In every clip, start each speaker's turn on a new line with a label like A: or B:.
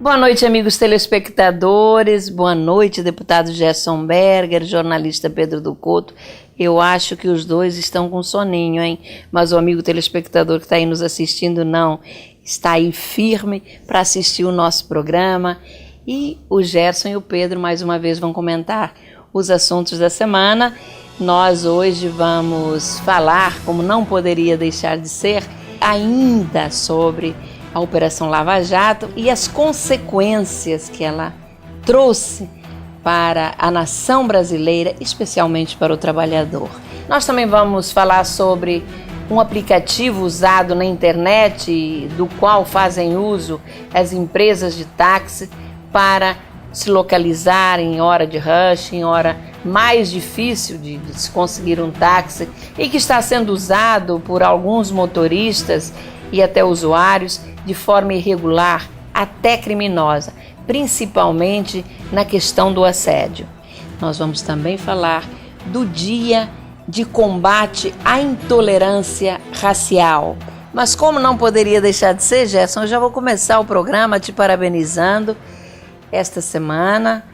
A: Boa noite, amigos telespectadores. Boa noite, deputado Gerson Berger, jornalista Pedro do Couto. Eu acho que os dois estão com soninho, hein? Mas o amigo telespectador que está aí nos assistindo não. Está aí firme para assistir o nosso programa. E o Gerson e o Pedro, mais uma vez, vão comentar os assuntos da semana. Nós hoje vamos falar, como não poderia deixar de ser, ainda sobre a Operação Lava Jato e as consequências que ela trouxe para a nação brasileira, especialmente para o trabalhador. Nós também vamos falar sobre um aplicativo usado na internet, do qual fazem uso as empresas de táxi para se localizar em hora de rush, em hora mais difícil de se conseguir um táxi, e que está sendo usado por alguns motoristas e até usuários de forma irregular, até criminosa, principalmente na questão do assédio. Nós vamos também falar do Dia de Combate à Intolerância Racial. Mas como não poderia deixar de ser, Gerson, eu já vou começar o programa te parabenizando. Esta semana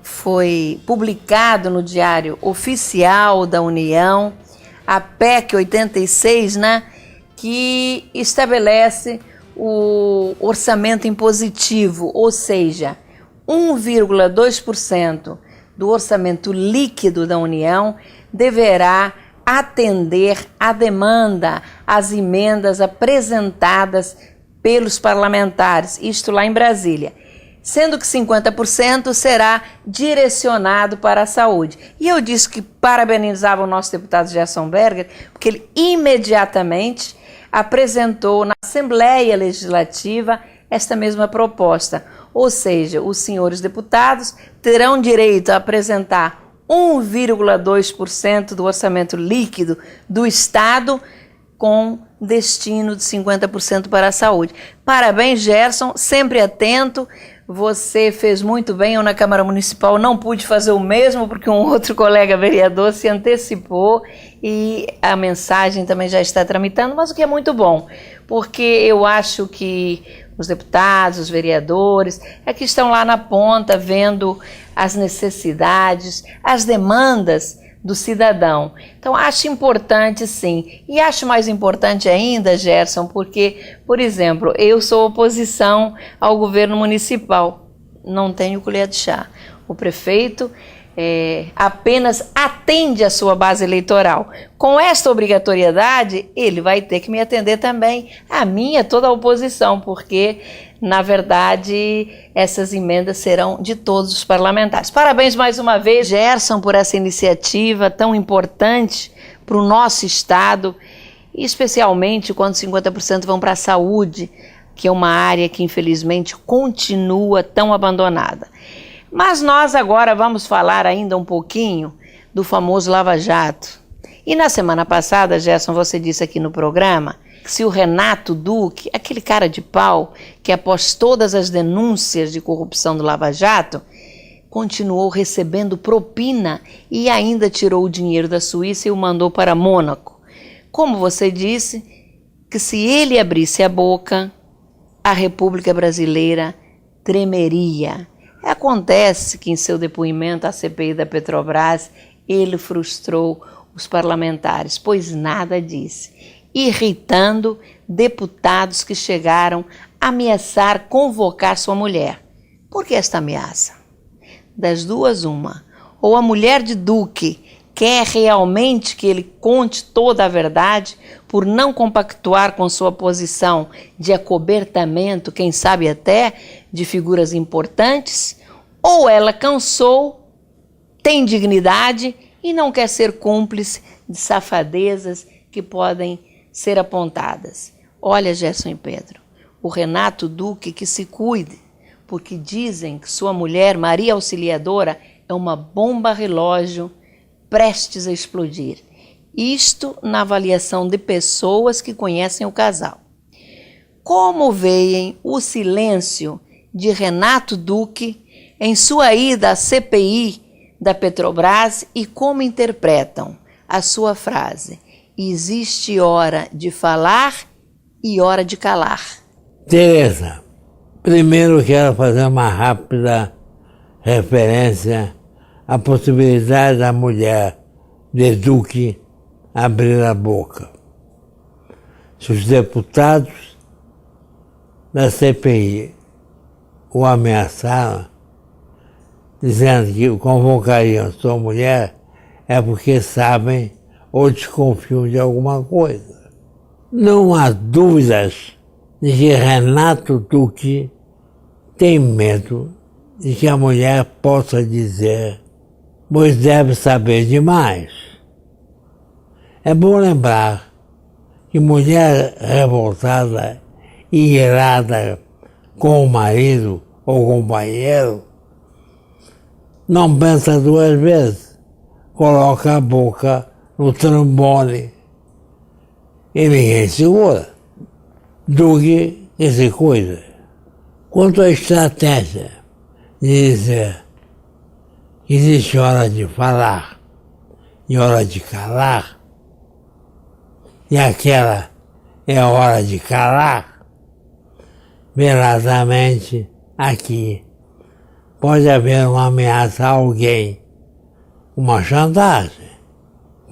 A: foi publicado no Diário Oficial da União a PEC 86, né? Que estabelece o orçamento impositivo, ou seja, 1,2% do orçamento líquido da União deverá atender à demanda, às emendas apresentadas pelos parlamentares, isto lá em Brasília, sendo que 50% será direcionado para a saúde. E eu disse que parabenizava o nosso deputado Gerson Berger, porque ele imediatamente apresentou na Assembleia Legislativa esta mesma proposta. Ou seja, os senhores deputados terão direito a apresentar 1,2% do orçamento líquido do Estado com destino de 50% para a saúde. Parabéns, Gerson, sempre atento. Você fez muito bem. Eu na Câmara Municipal não pude fazer o mesmo porque um outro colega vereador se antecipou e a mensagem também já está tramitando, mas o que é muito bom, porque eu acho que os deputados, os vereadores, é que estão lá na ponta vendo as necessidades, as demandas do cidadão. Então, acho importante, sim. E acho mais importante ainda, Gerson, porque, por exemplo, eu sou oposição ao governo municipal. Não tenho colher de chá. O prefeito apenas atende a sua base eleitoral. Com esta obrigatoriedade, ele vai ter que me atender também, a minha, toda a oposição, porque, na verdade, essas emendas serão de todos os parlamentares. Parabéns mais uma vez, Gerson, por essa iniciativa tão importante para o nosso Estado, e especialmente quando 50% vão para a saúde, que é uma área que, infelizmente, continua tão abandonada. Mas nós agora vamos falar ainda um pouquinho do famoso Lava Jato. E na semana passada, Gerson, você disse aqui no programa que se o Renato Duque, aquele cara de pau que após todas as denúncias de corrupção do Lava Jato, continuou recebendo propina e ainda tirou o dinheiro da Suíça e o mandou para Mônaco. Como você disse, que se ele abrisse a boca, a República Brasileira tremeria. Acontece que em seu depoimento à CPI da Petrobras, ele frustrou os parlamentares, pois nada disse, irritando deputados que chegaram a ameaçar convocar sua mulher. Por que esta ameaça? Das duas, uma. Ou a mulher de Duque quer realmente que ele conte toda a verdade por não compactuar com sua posição de acobertamento, quem sabe até, de figuras importantes, ou ela cansou, tem dignidade e não quer ser cúmplice de safadezas que podem ser apontadas. Olha, Gerson e Pedro, o Renato Duque que se cuide, porque dizem que sua mulher, Maria Auxiliadora, é uma bomba relógio prestes a explodir. Isto na avaliação de pessoas que conhecem o casal. Como veem o silêncio de Renato Duque em sua ida à CPI da Petrobras e como interpretam a sua frase: existe hora de falar e hora de calar?
B: Tereza, Primeiro quero fazer uma rápida referência à possibilidade da mulher de Duque abrir a boca. Se os deputados da CPI o ameaçaram, dizendo que convocariam sua mulher, é porque sabem ou desconfiam de alguma coisa. Não há dúvidas de que Renato Duque tem medo de que a mulher possa dizer, pois deve saber demais. É bom lembrar que mulher revoltada e irada com o marido ou companheiro não pensa duas vezes, coloca a boca no trombone e ninguém segura. Duque que se cuida. Quanto à estratégia de dizer que existe hora de falar e hora de calar, e aquela é a hora de calar, veladamente aqui pode haver uma ameaça a alguém, uma chantagem,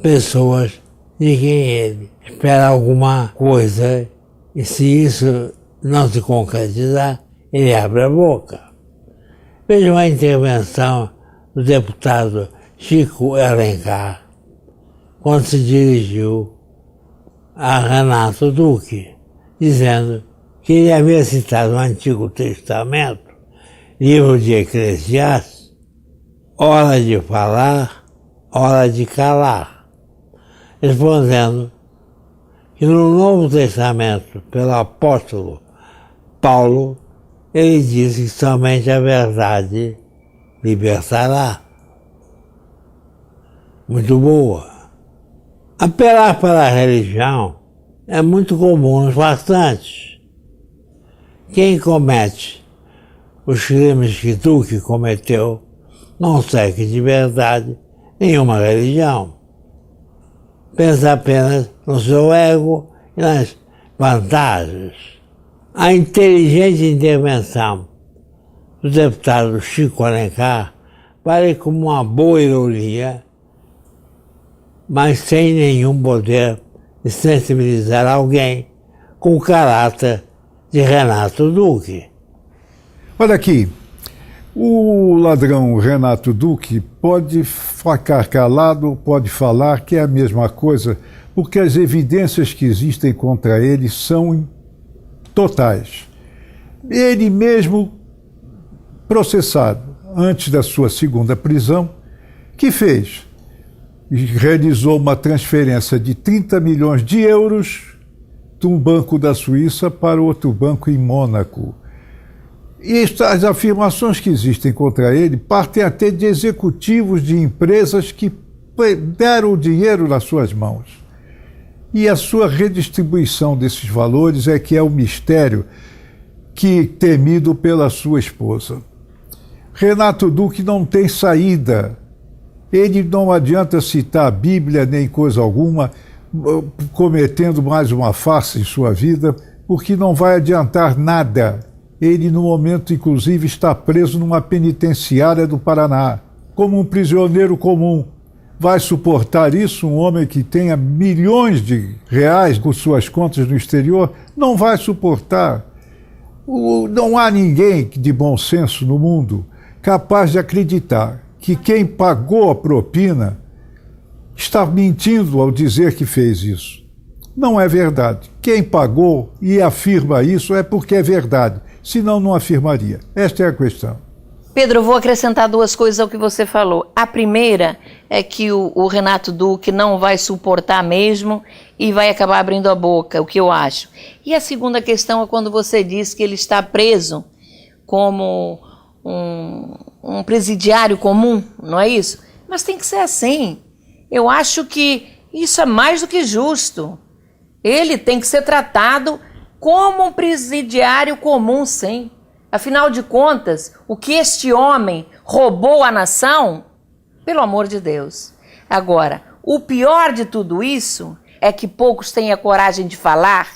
B: pessoas de quem ele espera alguma coisa e se isso não se concretizar, ele abre a boca. Veja uma intervenção do deputado Chico Alencar quando se dirigiu a Renato Duque, dizendo que ele havia citado no Antigo Testamento, livro de Eclesiastes, hora de falar, hora de calar, respondendo que no Novo Testamento, pelo apóstolo Paulo, ele disse que somente a verdade libertará. Muito boa. Apelar para a religião é muito comum nos bastantes. Quem comete os crimes que Duque cometeu não segue de verdade nenhuma religião. Pensa apenas no seu ego e nas vantagens. A inteligente intervenção do deputado Chico Alencar vale como uma boa ironia, mas sem nenhum poder de sensibilizar alguém com o caráter de Renato Duque.
C: Olha aqui, o ladrão Renato Duque pode ficar calado, pode falar que é a mesma coisa, porque as evidências que existem contra ele são totais. Ele mesmo processado antes da sua segunda prisão, que fez? Realizou uma transferência de 30 milhões de euros de um banco da Suíça para outro banco em Mônaco. E as afirmações que existem contra ele partem até de executivos de empresas que deram o dinheiro nas suas mãos. E a sua redistribuição desses valores é que é o mistério temido pela sua esposa. Renato Duque não tem saída. Ele não adianta citar a Bíblia nem coisa alguma, cometendo mais uma farsa em sua vida, porque não vai adiantar nada. Ele, no momento, inclusive, está preso numa penitenciária do Paraná, como um prisioneiro comum. Vai suportar isso um homem que tenha milhões de reais com suas contas no exterior? Não vai suportar. Não há ninguém de bom senso no mundo capaz de acreditar que quem pagou a propina está mentindo ao dizer que fez isso. Não é verdade. Quem pagou e afirma isso é porque é verdade, senão não afirmaria. Esta é a questão.
A: Pedro, eu vou acrescentar duas coisas ao que você falou. A primeira é que o Renato Duque não vai suportar mesmo e vai acabar abrindo a boca, o que eu acho. E a segunda questão é quando você diz que ele está preso como um presidiário comum, não é isso? Mas tem que ser assim. Eu acho que isso é mais do que justo. Ele tem que ser tratado como um presidiário comum, sim. Afinal de contas, o que este homem roubou à nação, pelo amor de Deus. Agora, o pior de tudo isso é que poucos têm a coragem de falar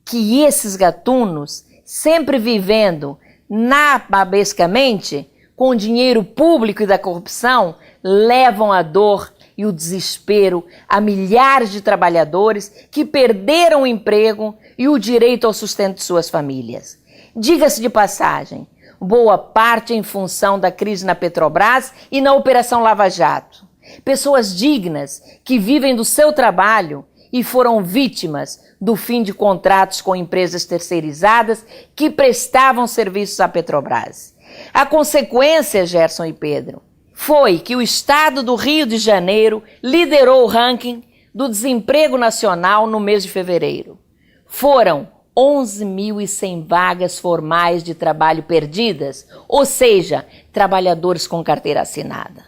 A: que esses gatunos, sempre vivendo nababescamente, com o dinheiro público e da corrupção, levam a dor e o desespero a milhares de trabalhadores que perderam o emprego e o direito ao sustento de suas famílias. Diga-se de passagem, boa parte em função da crise na Petrobras e na Operação Lava Jato. Pessoas dignas que vivem do seu trabalho e foram vítimas do fim de contratos com empresas terceirizadas que prestavam serviços à Petrobras. A consequência, Gerson e Pedro, foi que o estado do Rio de Janeiro liderou o ranking do desemprego nacional no mês de fevereiro. Foram 11.100 vagas formais de trabalho perdidas, ou seja, trabalhadores com carteira assinada.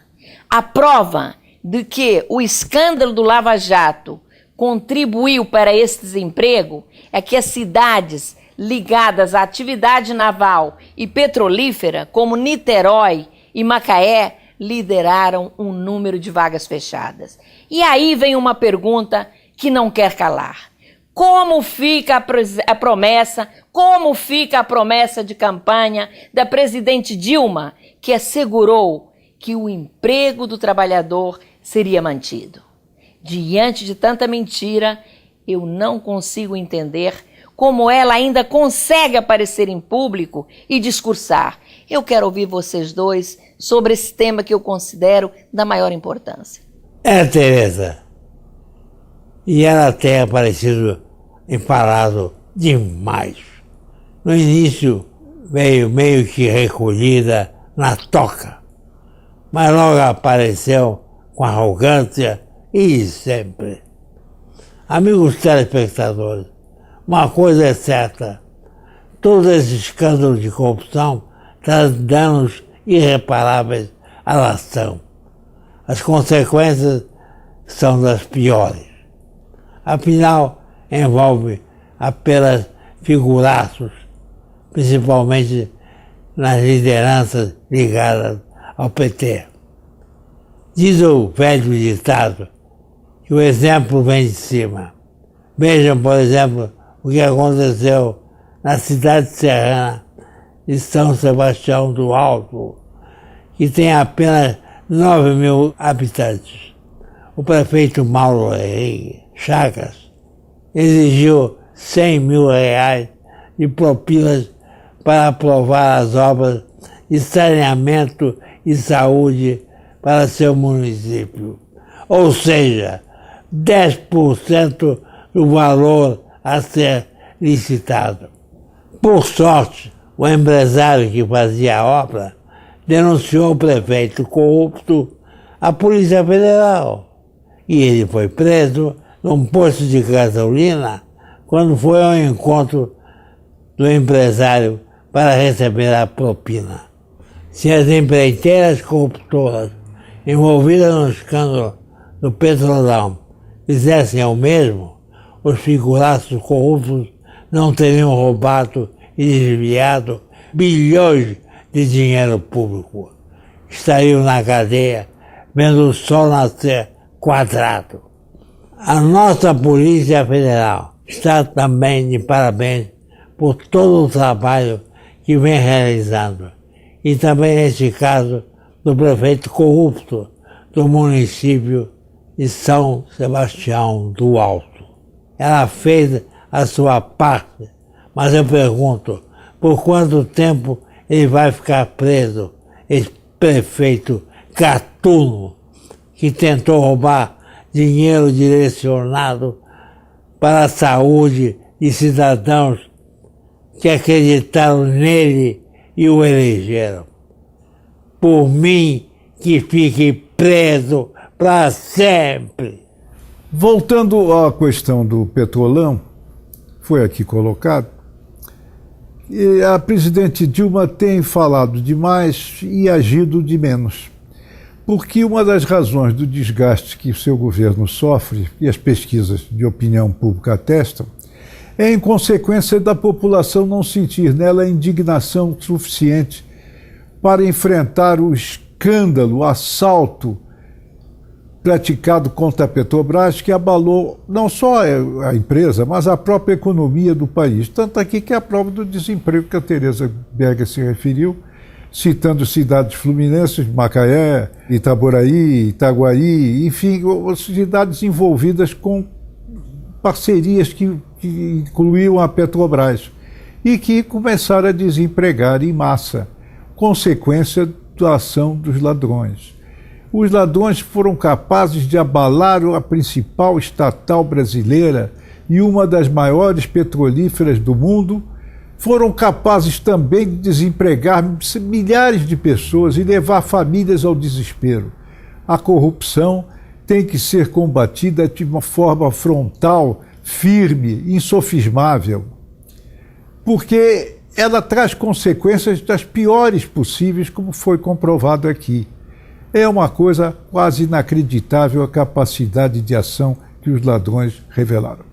A: A prova de que o escândalo do Lava Jato contribuiu para esse desemprego é que as cidades ligadas à atividade naval e petrolífera, como Niterói e Macaé, lideraram um número de vagas fechadas. E aí vem uma pergunta que não quer calar. Como fica a promessa, como fica a promessa de campanha da presidente Dilma, que assegurou que o emprego do trabalhador seria mantido? Diante de tanta mentira, eu não consigo entender como ela ainda consegue aparecer em público e discursar. Eu quero ouvir vocês dois sobre esse tema que eu considero da maior importância.
B: Tereza. E ela tem aparecido enfadado demais. No início veio meio que recolhida na toca, mas logo apareceu com arrogância e sempre. Amigos telespectadores, uma coisa é certa, todo esse escândalo de corrupção traz danos irreparáveis à nação. As consequências são das piores. Afinal, envolve apenas figuraços, principalmente nas lideranças ligadas ao PT. Diz o velho ditado que o exemplo vem de cima. Vejam, por exemplo, o que aconteceu na cidade serrana de São Sebastião do Alto, que tem apenas 9.000 habitantes. O prefeito Mauro Henrique Chagas exigiu R$100.000 de propinas para aprovar as obras de saneamento e saúde para seu município. Ou seja, 10% do valor a ser licitado. Por sorte, o empresário que fazia a obra denunciou o prefeito corrupto à Polícia Federal e ele foi preso num posto de gasolina quando foi ao encontro do empresário para receber a propina. Se as empreiteiras corruptoras envolvidas no escândalo do Petrolão fizessem o mesmo, os figuraços corruptos não teriam roubado e desviado bilhões de dinheiro público. Estariam na cadeia vendo o sol nascer quadrado. A nossa Polícia Federal está também de parabéns por todo o trabalho que vem realizando. E também neste caso do prefeito corrupto do município de São Sebastião do Alto. Ela fez a sua parte, mas eu pergunto, por quanto tempo ele vai ficar preso, esse prefeito gatuno que tentou roubar dinheiro direcionado para a saúde de cidadãos que acreditaram nele e o elegeram. Por mim, que fique preso para sempre.
C: Voltando à questão do Petrolão, foi aqui colocado, e a presidente Dilma tem falado demais e agido de menos. Porque uma das razões do desgaste que o seu governo sofre, e as pesquisas de opinião pública atestam, é em consequência da população não sentir nela indignação suficiente para enfrentar o escândalo, o assalto praticado contra a Petrobras, que abalou não só a empresa, mas a própria economia do país. Tanto aqui que é a prova do desemprego que a Tereza Berger se referiu, citando cidades fluminenses, Macaé, Itaboraí, Itaguaí, enfim, cidades envolvidas com parcerias que incluíam a Petrobras e que começaram a desempregar em massa, consequência da ação dos ladrões. Os ladrões foram capazes de abalar a principal estatal brasileira e uma das maiores petrolíferas do mundo, foram capazes também de desempregar milhares de pessoas e levar famílias ao desespero. A corrupção tem que ser combatida de uma forma frontal, firme, insofismável, porque ela traz consequências das piores possíveis, como foi comprovado aqui. É uma coisa quase inacreditável a capacidade de ação que os ladrões revelaram.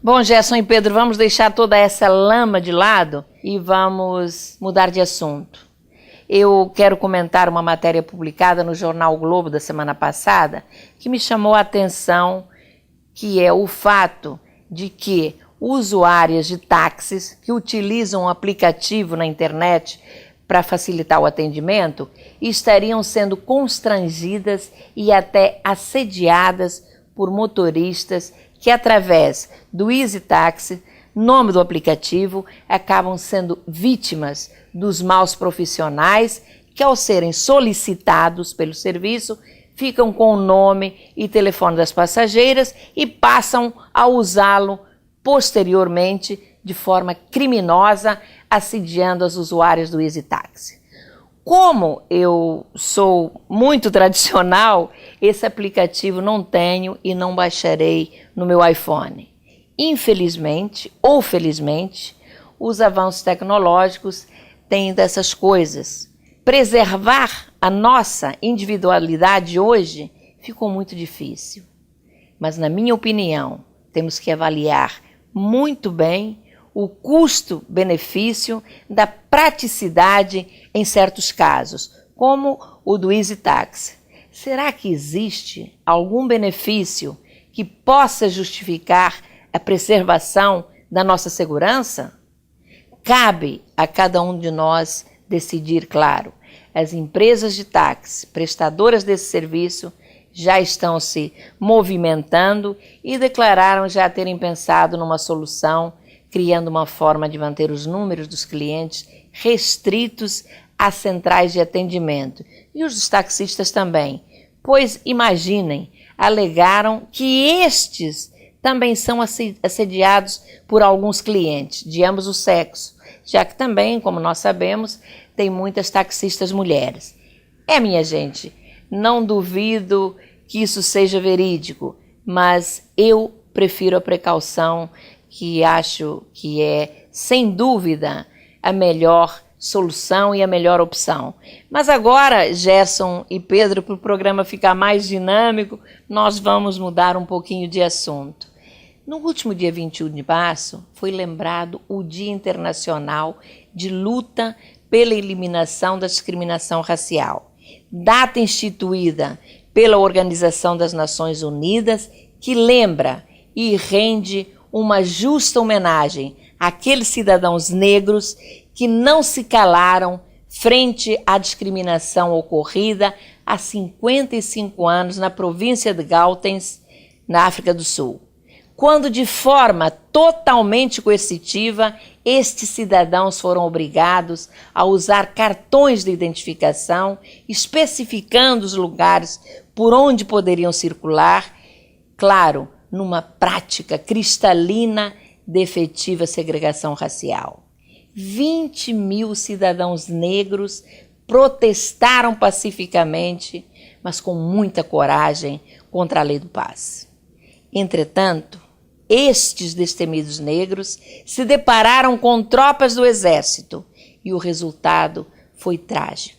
A: Bom, Gerson e Pedro, vamos deixar toda essa lama de lado e vamos mudar de assunto. Eu quero comentar uma matéria publicada no jornal o Globo da semana passada que me chamou a atenção, que é o fato de que usuárias de táxis que utilizam um aplicativo na internet para facilitar o atendimento estariam sendo constrangidas e até assediadas por motoristas que, através do Easy Taxi, nome do aplicativo, acabam sendo vítimas dos maus profissionais que, ao serem solicitados pelo serviço, ficam com o nome e telefone das passageiras e passam a usá-lo posteriormente de forma criminosa, assediando as usuárias do Easy Taxi. Como eu sou muito tradicional, esse aplicativo não tenho e não baixarei no meu iPhone. Infelizmente ou felizmente, os avanços tecnológicos têm dessas coisas. Preservar a nossa individualidade hoje ficou muito difícil. Mas, na minha opinião, temos que avaliar muito bem o custo-benefício da praticidade em certos casos, como o do Easy Taxi. Será que existe algum benefício que possa justificar a preservação da nossa segurança? Cabe a cada um de nós decidir, claro. As empresas de táxi, prestadoras desse serviço, já estão se movimentando e declararam já terem pensado numa solução, criando uma forma de manter os números dos clientes restritos às centrais de atendimento. E os dos taxistas também, pois, imaginem, alegaram que estes também são assediados por alguns clientes de ambos os sexos, já que também, como nós sabemos, tem muitas taxistas mulheres. Minha gente, não duvido que isso seja verídico, mas eu prefiro a precaução, que acho que é, sem dúvida, a melhor solução e a melhor opção. Mas agora, Gerson e Pedro, para o programa ficar mais dinâmico, nós vamos mudar um pouquinho de assunto. No último dia 21 de março, foi lembrado o Dia Internacional de Luta pela Eliminação da Discriminação Racial, data instituída pela Organização das Nações Unidas, que lembra e rende uma justa homenagem àqueles cidadãos negros que não se calaram frente à discriminação ocorrida há 55 anos na província de Gauteng, na África do Sul, quando de forma totalmente coercitiva estes cidadãos foram obrigados a usar cartões de identificação especificando os lugares por onde poderiam circular, claro, numa prática cristalina de efetiva segregação racial. 20 mil cidadãos negros protestaram pacificamente, mas com muita coragem, contra a lei do passe. Entretanto, estes destemidos negros se depararam com tropas do exército e o resultado foi trágico.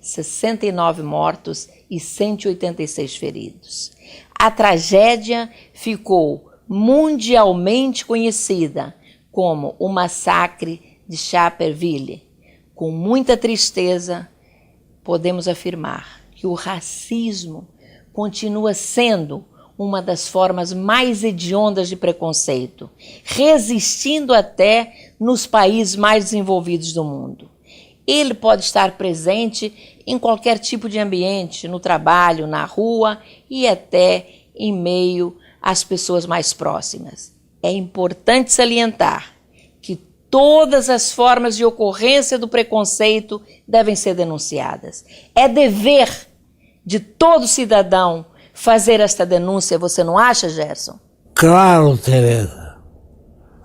A: 69 mortos e 186 feridos. A tragédia ficou mundialmente conhecida como o massacre de Sharpeville. Com muita tristeza, podemos afirmar que o racismo continua sendo uma das formas mais hediondas de preconceito, resistindo até nos países mais desenvolvidos do mundo. Ele pode estar presente em qualquer tipo de ambiente, no trabalho, na rua e até em meio às pessoas mais próximas. É importante salientar que todas as formas de ocorrência do preconceito devem ser denunciadas. É dever de todo cidadão fazer esta denúncia, você não acha, Gerson?
B: Claro, Tereza.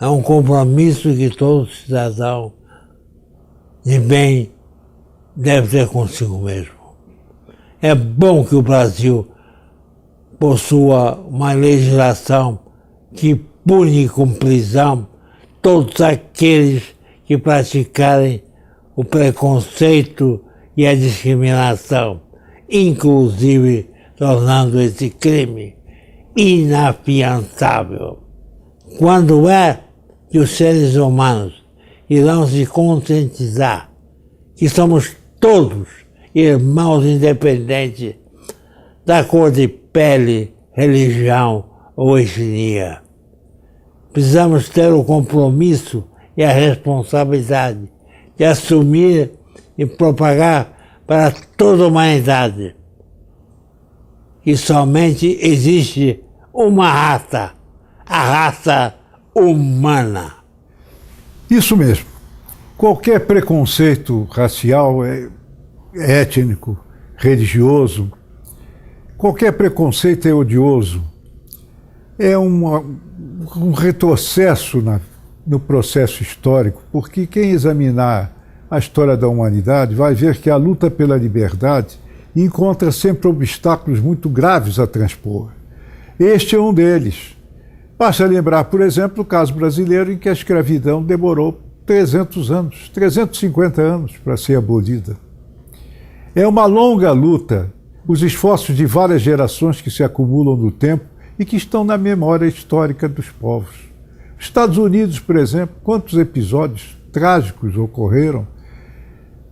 B: É um compromisso que todo cidadão de bem deve ter consigo mesmo. É bom que o Brasil possua uma legislação que pune com prisão todos aqueles que praticarem o preconceito e a discriminação, inclusive tornando esse crime inafiançável. Quando é que os seres humanos irão se conscientizar que somos todos irmãos independentes da cor de pele, religião ou etnia? Precisamos ter o compromisso e a responsabilidade de assumir e propagar para toda a humanidade que somente existe uma raça, a raça humana.
C: Isso mesmo. Qualquer preconceito racial, étnico, religioso, qualquer preconceito é odioso. É um retrocesso no processo histórico, porque quem examinar a história da humanidade vai ver que a luta pela liberdade encontra sempre obstáculos muito graves a transpor. Este é um deles. Basta lembrar, por exemplo, o caso brasileiro em que a escravidão demorou 300 anos, 350 anos para ser abolida. É uma longa luta, os esforços de várias gerações que se acumulam no tempo e que estão na memória histórica dos povos. Estados Unidos, por exemplo, quantos episódios trágicos ocorreram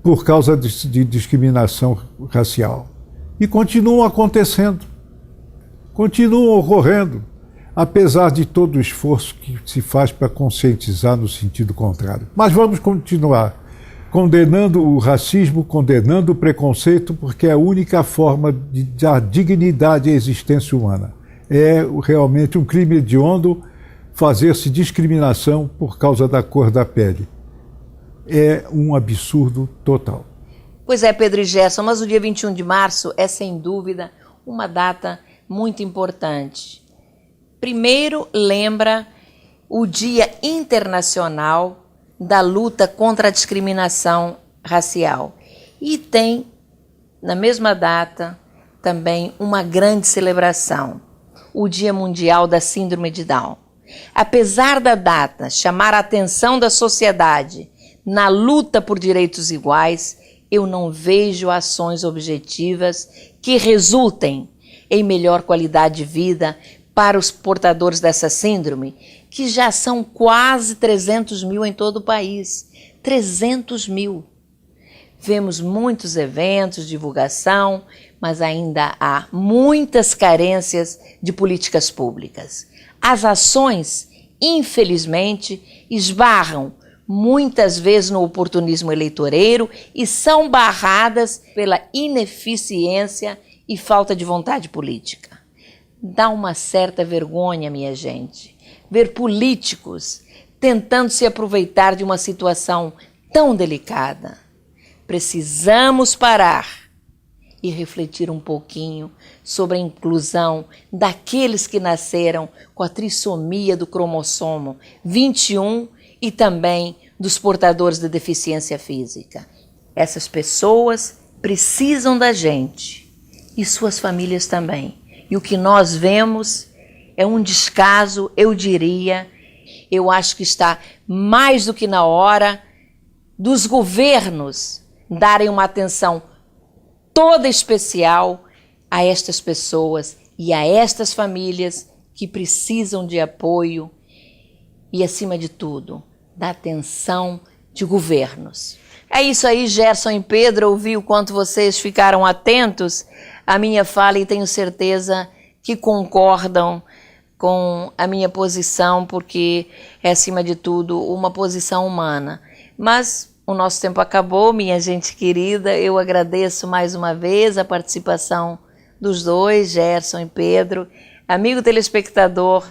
C: por causa de discriminação racial. E continuam acontecendo, continuam ocorrendo, apesar de todo o esforço que se faz para conscientizar no sentido contrário. Mas vamos continuar condenando o racismo, condenando o preconceito, porque é a única forma de dar dignidade à existência humana. É realmente um crime hediondo fazer-se discriminação por causa da cor da pele. É um absurdo total.
A: Pois é, Pedro e Gerson, mas o dia 21 de março é, sem dúvida, uma data muito importante. Primeiro, lembra o Dia Internacional da Luta contra a Discriminação Racial. E tem, na mesma data, também uma grande celebração, o Dia Mundial da Síndrome de Down. Apesar da data chamar a atenção da sociedade na luta por direitos iguais, eu não vejo ações objetivas que resultem em melhor qualidade de vida para os portadores dessa síndrome, que já são quase 300 mil em todo o país. 300 mil. Vemos muitos eventos, divulgação, mas ainda há muitas carências de políticas públicas. As ações, infelizmente, esbarram muitas vezes no oportunismo eleitoreiro e são barradas pela ineficiência e falta de vontade política. Dá uma certa vergonha, minha gente, ver políticos tentando se aproveitar de uma situação tão delicada. Precisamos parar e refletir um pouquinho sobre a inclusão daqueles que nasceram com a trissomia do cromossomo 21 e também dos portadores de deficiência física. Essas pessoas precisam da gente e suas famílias também. E o que nós vemos é um descaso, eu diria, eu acho que está mais do que na hora dos governos darem uma atenção toda especial a estas pessoas e a estas famílias que precisam de apoio e, acima de tudo, da atenção de governos. É isso aí, Gerson e Pedro, ouvi o quanto vocês ficaram atentos a minha fala e tenho certeza que concordam com a minha posição, porque é, acima de tudo, uma posição humana. Mas o nosso tempo acabou, minha gente querida. Eu agradeço mais uma vez a participação dos dois, Gerson e Pedro. Amigo telespectador,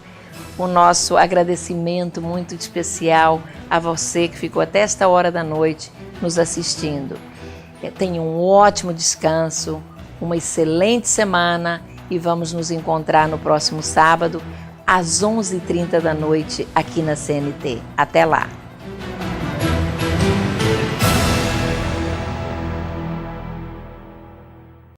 A: o nosso agradecimento muito especial a você que ficou até esta hora da noite nos assistindo. Tenha um ótimo descanso, uma excelente semana e vamos nos encontrar no próximo sábado às 11h30 da noite aqui na CNT. Até lá!